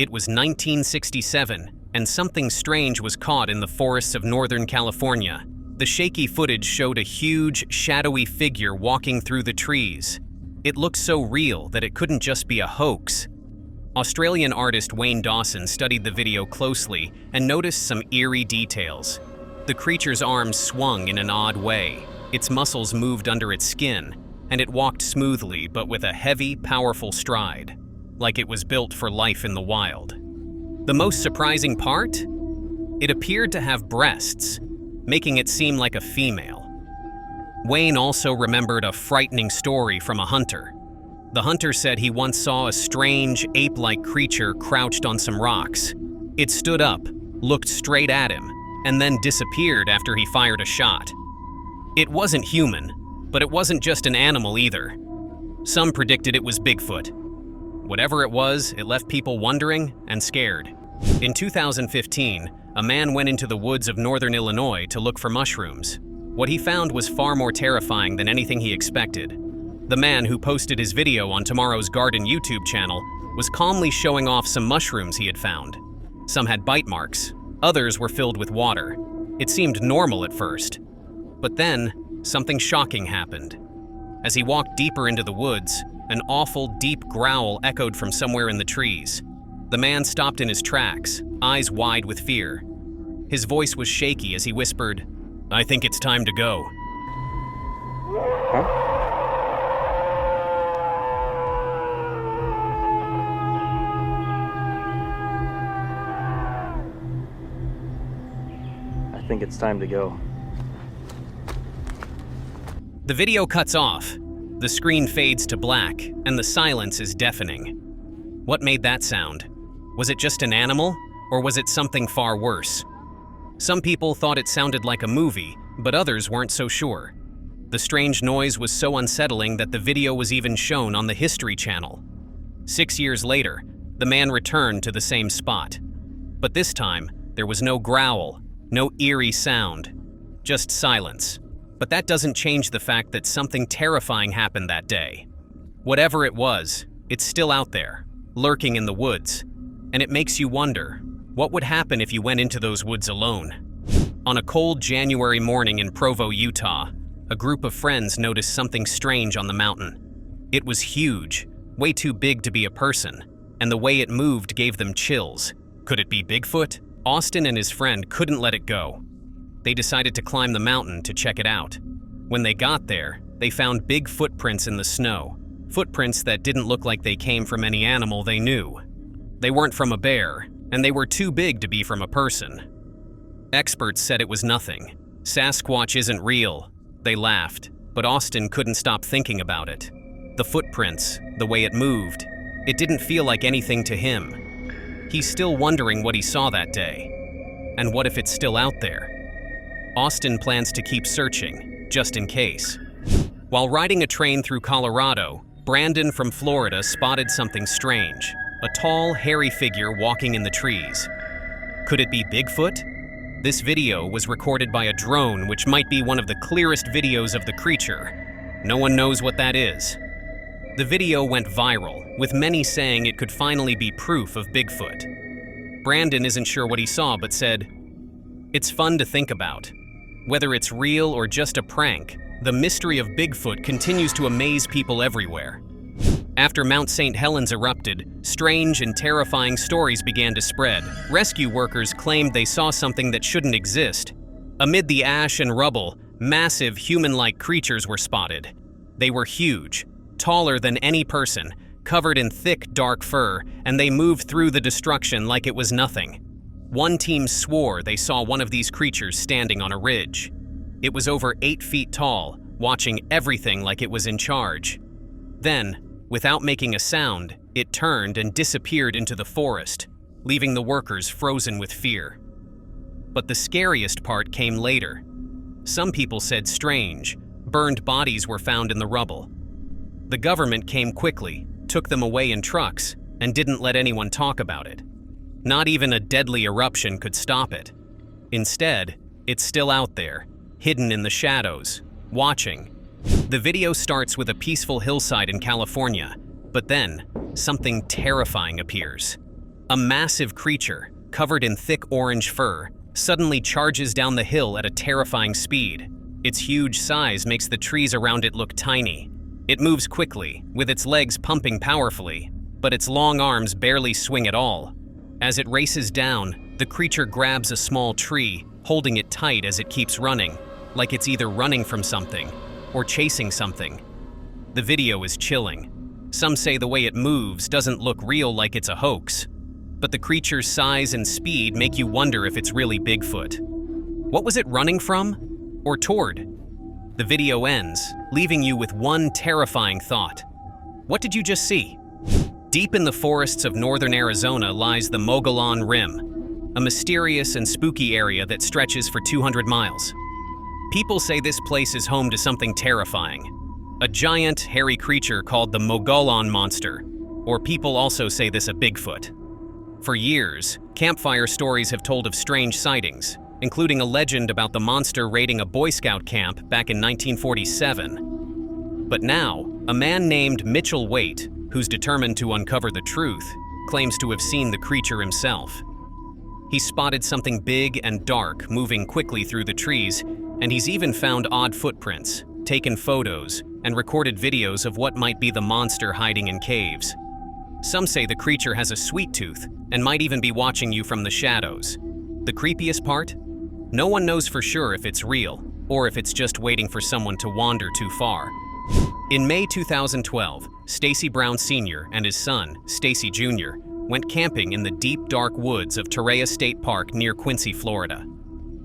It was 1967, and something strange was caught in the forests of Northern California. The shaky footage showed a huge, shadowy figure walking through the trees. It looked so real that it couldn't just be a hoax. Australian artist Wayne Dawson studied the video closely and noticed some eerie details. The creature's arms swung in an odd way, its muscles moved under its skin, and it walked smoothly but with a heavy, powerful stride, like it was built for life in the wild. The most surprising part? It appeared to have breasts, making it seem like a female. Wayne also remembered a frightening story from a hunter. The hunter said he once saw a strange, ape-like creature crouched on some rocks. It stood up, looked straight at him, and then disappeared after he fired a shot. It wasn't human, but it wasn't just an animal either. Some predicted it was Bigfoot. Whatever it was, it left people wondering and scared. In 2015, a man went into the woods of northern Illinois to look for mushrooms. What he found was far more terrifying than anything he expected. The man, who posted his video on Tomorrow's Garden YouTube channel, was calmly showing off some mushrooms he had found. Some had bite marks, others were filled with water. It seemed normal at first. But then, something shocking happened. As he walked deeper into the woods, an awful, deep growl echoed from somewhere in the trees. The man stopped in his tracks, eyes wide with fear. His voice was shaky as he whispered, "I think it's time to go." Huh? I think it's time to go. The video cuts off. The screen fades to black, and the silence is deafening. What made that sound? Was it just an animal, or was it something far worse? Some people thought it sounded like a movie, but others weren't so sure. The strange noise was so unsettling that the video was even shown on the History Channel. 6 years later, the man returned to the same spot. But this time, there was no growl, no eerie sound, just silence. But that doesn't change the fact that something terrifying happened that day. Whatever it was, it's still out there, lurking in the woods. And it makes you wonder, what would happen if you went into those woods alone? On a cold January morning in Provo, Utah, a group of friends noticed something strange on the mountain. It was huge, way too big to be a person, and the way it moved gave them chills. Could it be Bigfoot? Austin and his friend couldn't let it go. They decided to climb the mountain to check it out. When they got there, they found big footprints in the snow, footprints that didn't look like they came from any animal they knew. They weren't from a bear, and they were too big to be from a person. Experts said it was nothing. Sasquatch isn't real. They laughed, but Austin couldn't stop thinking about it. The footprints, the way it moved, it didn't feel like anything to him. He's still wondering what he saw that day. And what if it's still out there? Austin plans to keep searching, just in case. While riding a train through Colorado, Brandon from Florida spotted something strange. A tall, hairy figure walking in the trees. Could it be Bigfoot? This video was recorded by a drone, which might be one of the clearest videos of the creature. No one knows what that is. The video went viral, with many saying it could finally be proof of Bigfoot. Brandon isn't sure what he saw, but said, "It's fun to think about. Whether it's real or just a prank, the mystery of Bigfoot continues to amaze people everywhere." After Mount St. Helens erupted, strange and terrifying stories began to spread. Rescue workers claimed they saw something that shouldn't exist. Amid the ash and rubble, massive human-like creatures were spotted. They were huge, taller than any person, covered in thick, dark fur, and they moved through the destruction like it was nothing. One team swore they saw one of these creatures standing on a ridge. It was over 8 feet tall, watching everything like it was in charge. Then, without making a sound, it turned and disappeared into the forest, leaving the workers frozen with fear. But the scariest part came later. Some people said strange, burned bodies were found in the rubble. The government came quickly, took them away in trucks, and didn't let anyone talk about it. Not even a deadly eruption could stop it. Instead, it's still out there, hidden in the shadows, watching. The video starts with a peaceful hillside in California, but then something terrifying appears. A massive creature, covered in thick orange fur, suddenly charges down the hill at a terrifying speed. Its huge size makes the trees around it look tiny. It moves quickly, with its legs pumping powerfully, but its long arms barely swing at all. As it races down, the creature grabs a small tree, holding it tight as it keeps running, like it's either running from something or chasing something. The video is chilling. Some say the way it moves doesn't look real, like it's a hoax. But the creature's size and speed make you wonder if it's really Bigfoot. What was it running from? Or toward? The video ends, leaving you with one terrifying thought. What did you just see? Deep in the forests of northern Arizona lies the Mogollon Rim, a mysterious and spooky area that stretches for 200 miles. People say this place is home to something terrifying, a giant, hairy creature called the Mogollon Monster, or people also say this a Bigfoot. For years, campfire stories have told of strange sightings, including a legend about the monster raiding a Boy Scout camp back in 1947. But now, a man named Mitchell Waite, who's determined to uncover the truth, claims to have seen the creature himself. He spotted something big and dark moving quickly through the trees, and he's even found odd footprints, taken photos, and recorded videos of what might be the monster hiding in caves. Some say the creature has a sweet tooth and might even be watching you from the shadows. The creepiest part? No one knows for sure if it's real or if it's just waiting for someone to wander too far. In May 2012, Stacy Brown Sr. and his son, Stacy Jr., went camping in the deep, dark woods of Torreya State Park near Quincy, Florida.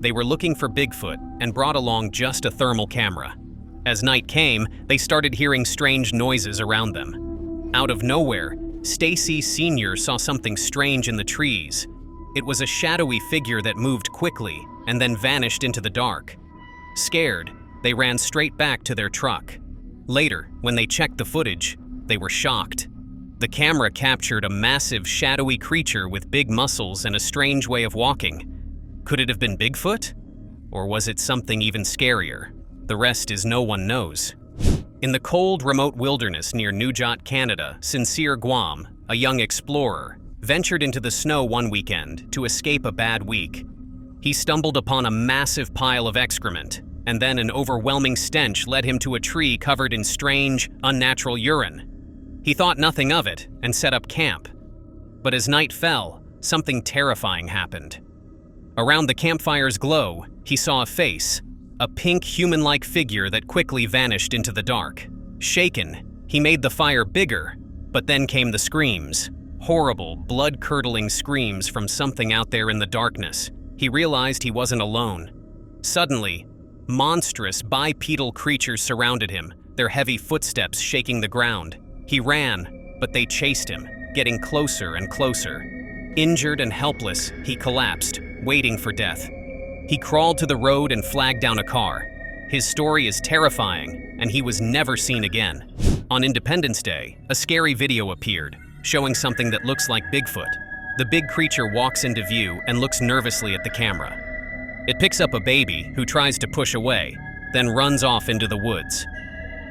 They were looking for Bigfoot and brought along just a thermal camera. As night came, they started hearing strange noises around them. Out of nowhere, Stacy Sr. saw something strange in the trees. It was a shadowy figure that moved quickly and then vanished into the dark. Scared, they ran straight back to their truck. Later, when they checked the footage, they were shocked. The camera captured a massive, shadowy creature with big muscles and a strange way of walking. Could it have been Bigfoot? Or was it something even scarier? The rest is no one knows. In the cold, remote wilderness near Nujot, Canada, Sincere Guam, a young explorer, ventured into the snow one weekend to escape a bad week. He stumbled upon a massive pile of excrement, and then an overwhelming stench led him to a tree covered in strange, unnatural urine. He thought nothing of it and set up camp. But as night fell, something terrifying happened. Around the campfire's glow, he saw a face, a pink human-like figure that quickly vanished into the dark. Shaken, he made the fire bigger, but then came the screams. Horrible, blood-curdling screams from something out there in the darkness. He realized he wasn't alone. Suddenly, monstrous bipedal creatures surrounded him, their heavy footsteps shaking the ground. He ran, but they chased him, getting closer and closer. Injured and helpless, he collapsed, waiting for death. He crawled to the road and flagged down a car. His story is terrifying, and he was never seen again. On Independence Day, a scary video appeared, showing something that looks like Bigfoot. The big creature walks into view and looks nervously at the camera. It picks up a baby, who tries to push away, then runs off into the woods.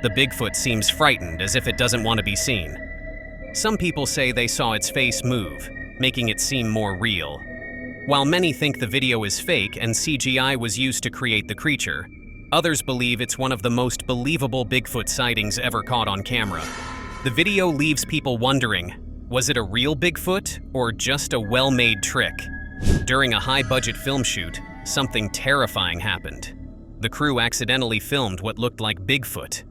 The Bigfoot seems frightened, as if it doesn't want to be seen. Some people say they saw its face move, making it seem more real. While many think the video is fake and CGI was used to create the creature, others believe it's one of the most believable Bigfoot sightings ever caught on camera. The video leaves people wondering, was it a real Bigfoot or just a well-made trick? During a high-budget film shoot, something terrifying happened. The crew accidentally filmed what looked like Bigfoot.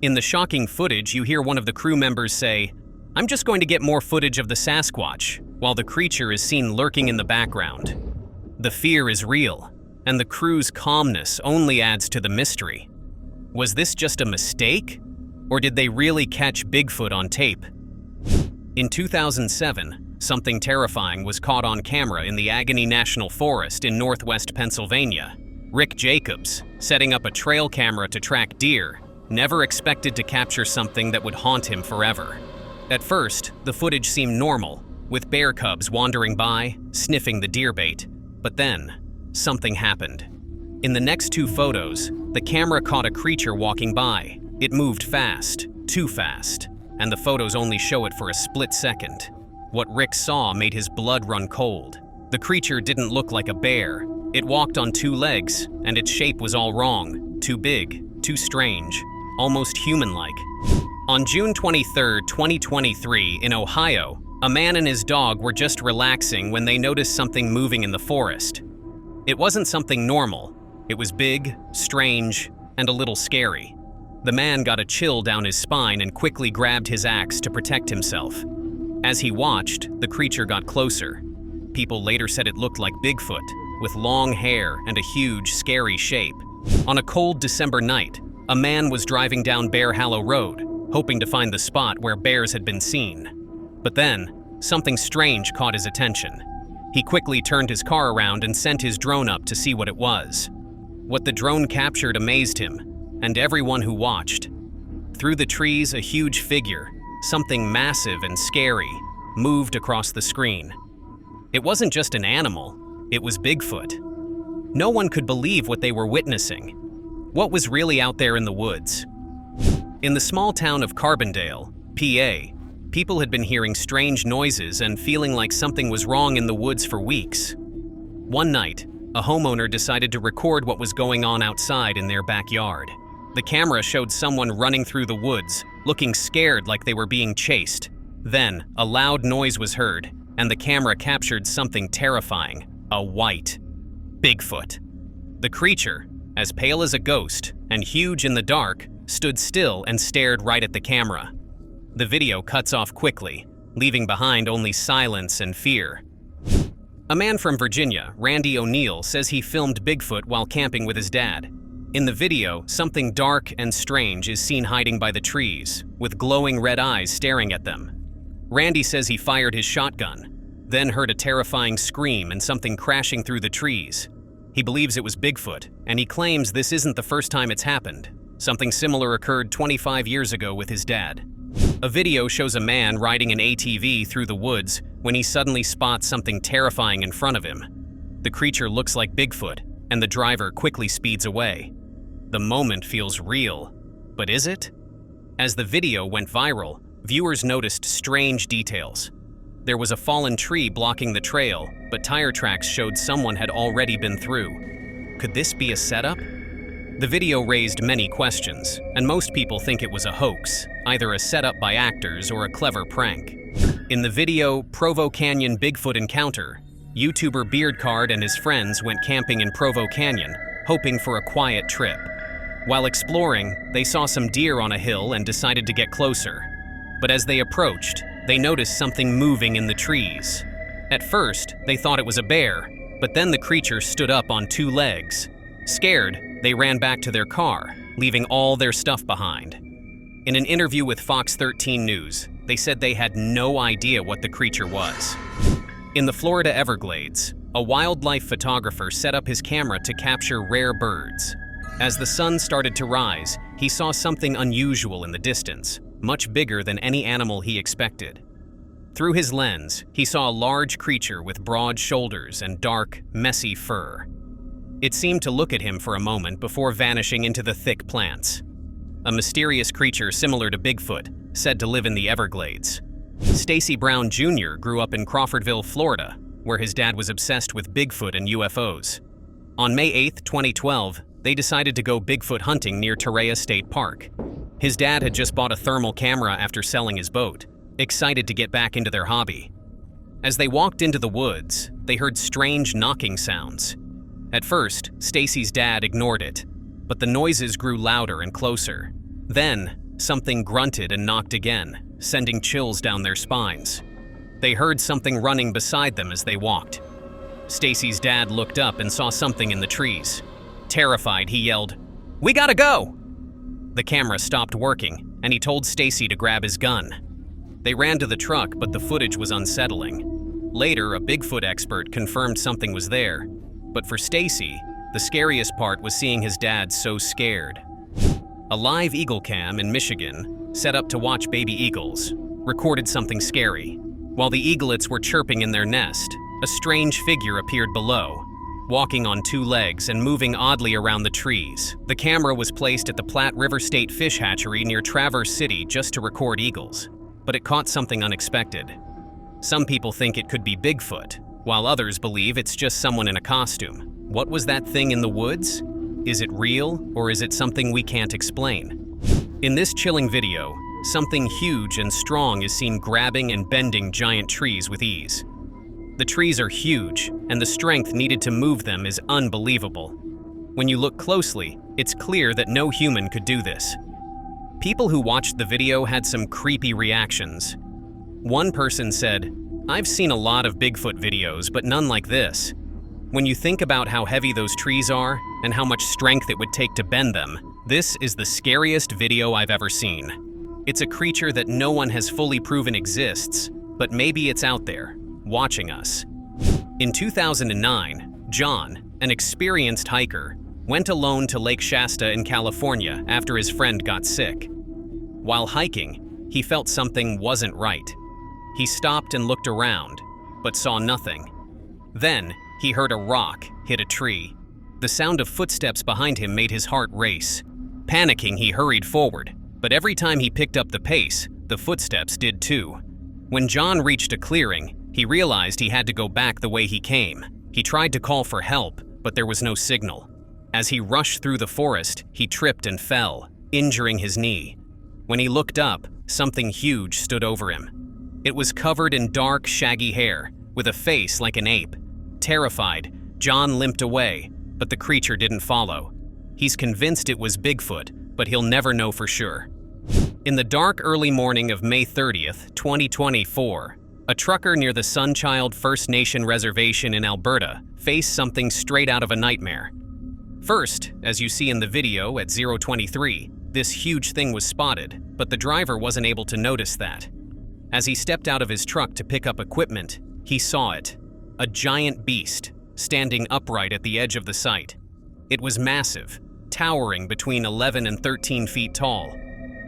In the shocking footage, you hear one of the crew members say, "I'm just going to get more footage of the Sasquatch," while the creature is seen lurking in the background. The fear is real, and the crew's calmness only adds to the mystery. Was this just a mistake? Or did they really catch Bigfoot on tape? In 2007, something terrifying was caught on camera in the Agony National Forest in northwest Pennsylvania. Rick Jacobs, setting up a trail camera to track deer, never expected to capture something that would haunt him forever. At first, the footage seemed normal, with bear cubs wandering by, sniffing the deer bait. But then, something happened. In the next two photos, the camera caught a creature walking by. It moved fast, too fast, and the photos only show it for a split second. What Rick saw made his blood run cold. The creature didn't look like a bear. It walked on two legs, and its shape was all wrong. Too big, too strange, almost human-like. On June 23, 2023, in Ohio, a man and his dog were just relaxing when they noticed something moving in the forest. It wasn't something normal. It was big, strange, and a little scary. The man got a chill down his spine and quickly grabbed his axe to protect himself. As he watched, the creature got closer. People later said it looked like Bigfoot, with long hair and a huge, scary shape. On a cold December night, a man was driving down Bear Hollow Road, hoping to find the spot where bears had been seen. But then, something strange caught his attention. He quickly turned his car around and sent his drone up to see what it was. What the drone captured amazed him, and everyone who watched. Through the trees, a huge figure, something massive and scary, moved across the screen. It wasn't just an animal, it was Bigfoot. No one could believe what they were witnessing. What was really out there in the woods? In the small town of Carbondale, PA, people had been hearing strange noises and feeling like something was wrong in the woods for weeks. One night, a homeowner decided to record what was going on outside in their backyard. The camera showed someone running through the woods, looking scared like they were being chased. Then, a loud noise was heard, and the camera captured something terrifying, a white Bigfoot. The creature, as pale as a ghost and huge in the dark, stood still and stared right at the camera. The video cuts off quickly, leaving behind only silence and fear. A man from Virginia, Randy O'Neill, says he filmed Bigfoot while camping with his dad. In the video, something dark and strange is seen hiding by the trees, with glowing red eyes staring at them. Randy says he fired his shotgun, then heard a terrifying scream and something crashing through the trees. He believes it was Bigfoot, and he claims this isn't the first time it's happened. Something similar occurred 25 years ago with his dad. A video shows a man riding an ATV through the woods when he suddenly spots something terrifying in front of him. The creature looks like Bigfoot, and the driver quickly speeds away. The moment feels real, but is it? As the video went viral, viewers noticed strange details. There was a fallen tree blocking the trail, but tire tracks showed someone had already been through. Could this be a setup? The video raised many questions, and most people think it was a hoax, either a setup by actors or a clever prank. In the video, Provo Canyon Bigfoot Encounter, YouTuber Beardcard and his friends went camping in Provo Canyon, hoping for a quiet trip. While exploring, they saw some deer on a hill and decided to get closer. But as they approached, they noticed something moving in the trees. At first, they thought it was a bear, but then the creature stood up on two legs. Scared, they ran back to their car, leaving all their stuff behind. In an interview with Fox 13 News, they said they had no idea what the creature was. In the Florida Everglades, a wildlife photographer set up his camera to capture rare birds. As the sun started to rise, he saw something unusual in the distance, much bigger than any animal he expected. Through his lens, he saw a large creature with broad shoulders and dark, messy fur. It seemed to look at him for a moment before vanishing into the thick plants. A mysterious creature similar to Bigfoot, said to live in the Everglades. Stacy Brown Jr. grew up in Crawfordville, Florida, where his dad was obsessed with Bigfoot and UFOs. On May 8, 2012, they decided to go Bigfoot hunting near Torreya State Park. His dad had just bought a thermal camera after selling his boat, excited to get back into their hobby. As they walked into the woods, they heard strange knocking sounds. At first, Stacy's dad ignored it, but the noises grew louder and closer. Then, something grunted and knocked again, sending chills down their spines. They heard something running beside them as they walked. Stacy's dad looked up and saw something in the trees. Terrified, he yelled, "We gotta go!" The camera stopped working, and he told Stacy to grab his gun. They ran to the truck, but the footage was unsettling. Later, a Bigfoot expert confirmed something was there. But for Stacy, the scariest part was seeing his dad so scared. A live eagle cam in Michigan, set up to watch baby eagles, recorded something scary. While the eaglets were chirping in their nest, a strange figure appeared below, walking on two legs and moving oddly around the trees. The camera was placed at the Platte River State Fish Hatchery near Traverse City just to record eagles, but it caught something unexpected. Some people think it could be Bigfoot, while others believe it's just someone in a costume. What was that thing in the woods? Is it real, or is it something we can't explain? In this chilling video, something huge and strong is seen grabbing and bending giant trees with ease. The trees are huge, and the strength needed to move them is unbelievable. When you look closely, it's clear that no human could do this. People who watched the video had some creepy reactions. One person said, "I've seen a lot of Bigfoot videos, but none like this. When you think about how heavy those trees are and how much strength it would take to bend them, this is the scariest video I've ever seen. It's a creature that no one has fully proven exists, but maybe it's out there, watching us." In 2009, John, an experienced hiker, went alone to Lake Shasta in California after his friend got sick. While hiking, he felt something wasn't right. He stopped and looked around, but saw nothing. Then, he heard a rock hit a tree. The sound of footsteps behind him made his heart race. Panicking, he hurried forward, but every time he picked up the pace, the footsteps did too. When John reached a clearing, he realized he had to go back the way he came. He tried to call for help, but there was no signal. As he rushed through the forest, he tripped and fell, injuring his knee. When he looked up, something huge stood over him. It was covered in dark, shaggy hair, with a face like an ape. Terrified, John limped away, but the creature didn't follow. He's convinced it was Bigfoot, but he'll never know for sure. In the dark early morning of May 30th, 2024, a trucker near the Sunchild First Nation Reservation in Alberta faced something straight out of a nightmare. First, as you see in the video at 0:23, this huge thing was spotted, but the driver wasn't able to notice that. As he stepped out of his truck to pick up equipment, he saw it. A giant beast, standing upright at the edge of the site. It was massive, towering between 11 and 13 feet tall.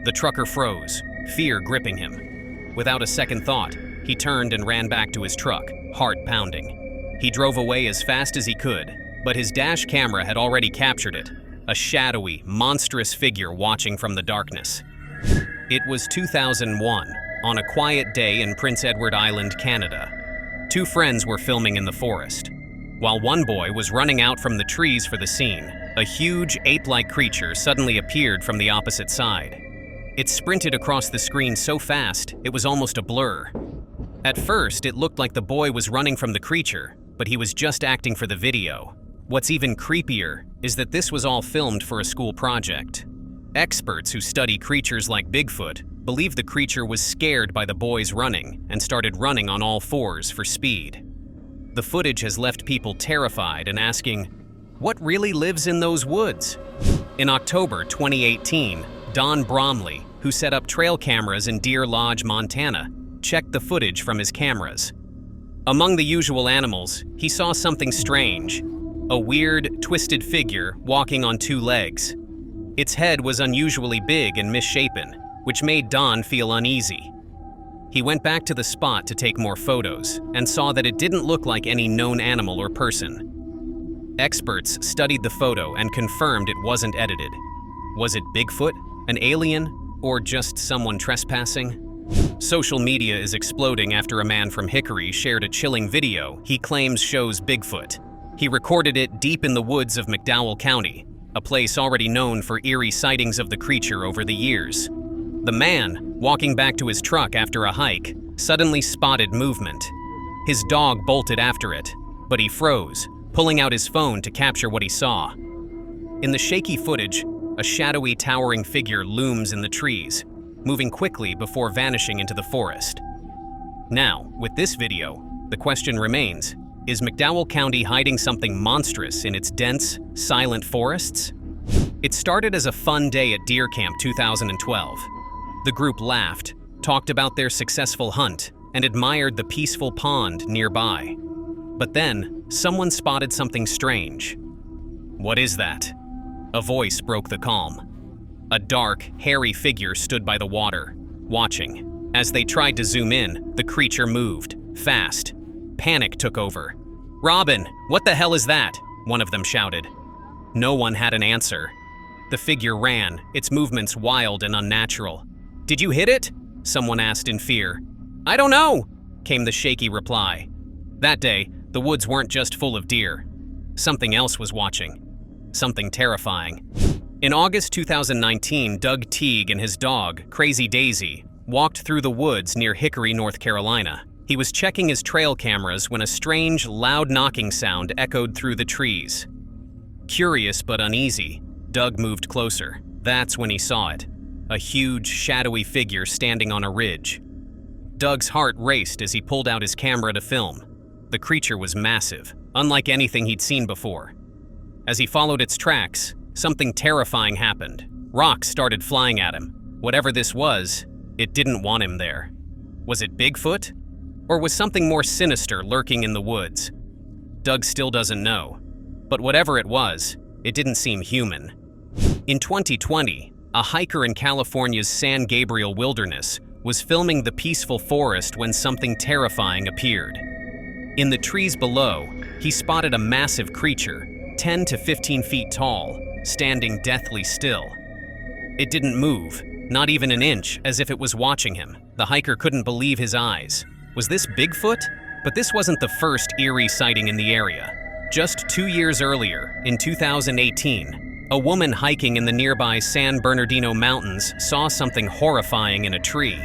The trucker froze, fear gripping him. Without a second thought, he turned and ran back to his truck, heart pounding. He drove away as fast as he could, but his dash camera had already captured it, a shadowy, monstrous figure watching from the darkness. It was 2001, on a quiet day in Prince Edward Island, Canada. Two friends were filming in the forest. While one boy was running out from the trees for the scene, a huge ape-like creature suddenly appeared from the opposite side. It sprinted across the screen so fast, it was almost a blur. At first, it looked like the boy was running from the creature, but he was just acting for the video. What's even creepier is that this was all filmed for a school project. Experts who study creatures like Bigfoot believe the creature was scared by the boys running and started running on all fours for speed. The footage has left people terrified and asking, what really lives in those woods? In October 2018, Don Bromley, who set up trail cameras in Deer Lodge, Montana, checked the footage from his cameras. Among the usual animals, he saw something strange, a weird, twisted figure walking on two legs. Its head was unusually big and misshapen, which made Don feel uneasy. He went back to the spot to take more photos and saw that it didn't look like any known animal or person. Experts studied the photo and confirmed it wasn't edited. Was it Bigfoot, an alien, or just someone trespassing? Social media is exploding after a man from Hickory shared a chilling video he claims shows Bigfoot. He recorded it deep in the woods of McDowell County, a place already known for eerie sightings of the creature over the years. The man, walking back to his truck after a hike, suddenly spotted movement. His dog bolted after it, but he froze, pulling out his phone to capture what he saw. In the shaky footage, a shadowy, towering figure looms in the trees, moving quickly before vanishing into the forest. Now, with this video, the question remains, is McDowell County hiding something monstrous in its dense, silent forests? It started as a fun day at Deer Camp 2012. The group laughed, talked about their successful hunt, and admired the peaceful pond nearby. But then, someone spotted something strange. What is that? A voice broke the calm. A dark, hairy figure stood by the water, watching. As they tried to zoom in, the creature moved, fast. Panic took over. "Robin, what the hell is that?" one of them shouted. No one had an answer. The figure ran, its movements wild and unnatural. "Did you hit it?" someone asked in fear. "I don't know." came the shaky reply. That day, the woods weren't just full of deer. Something else was watching. Something terrifying. In August 2019, Doug Teague and his dog, Crazy Daisy, walked through the woods near Hickory, North Carolina. He was checking his trail cameras when a strange, loud knocking sound echoed through the trees. Curious but uneasy, Doug moved closer. That's when he saw it. A huge, shadowy figure standing on a ridge. Doug's heart raced as he pulled out his camera to film. The creature was massive, unlike anything he'd seen before. As he followed its tracks, something terrifying happened. Rocks started flying at him. Whatever this was, it didn't want him there. Was it Bigfoot? Or was something more sinister lurking in the woods? Doug still doesn't know. But whatever it was, it didn't seem human. In 2020, a hiker in California's San Gabriel Wilderness was filming the peaceful forest when something terrifying appeared. In the trees below, he spotted a massive creature, 10 to 15 feet tall, standing deathly still. It didn't move, not even an inch, as if it was watching him. The hiker couldn't believe his eyes. Was this Bigfoot? But this wasn't the first eerie sighting in the area. Just 2 years earlier, in 2018, a woman hiking in the nearby San Bernardino Mountains saw something horrifying in a tree.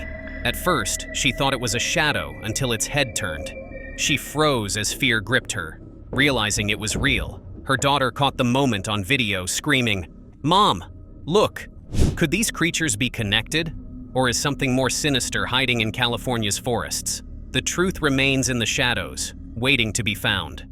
At first, she thought it was a shadow until its head turned. She froze as fear gripped her. Realizing it was real, her daughter caught the moment on video, screaming, "Mom, look!" Could these creatures be connected? Or is something more sinister hiding in California's forests? The truth remains in the shadows, waiting to be found.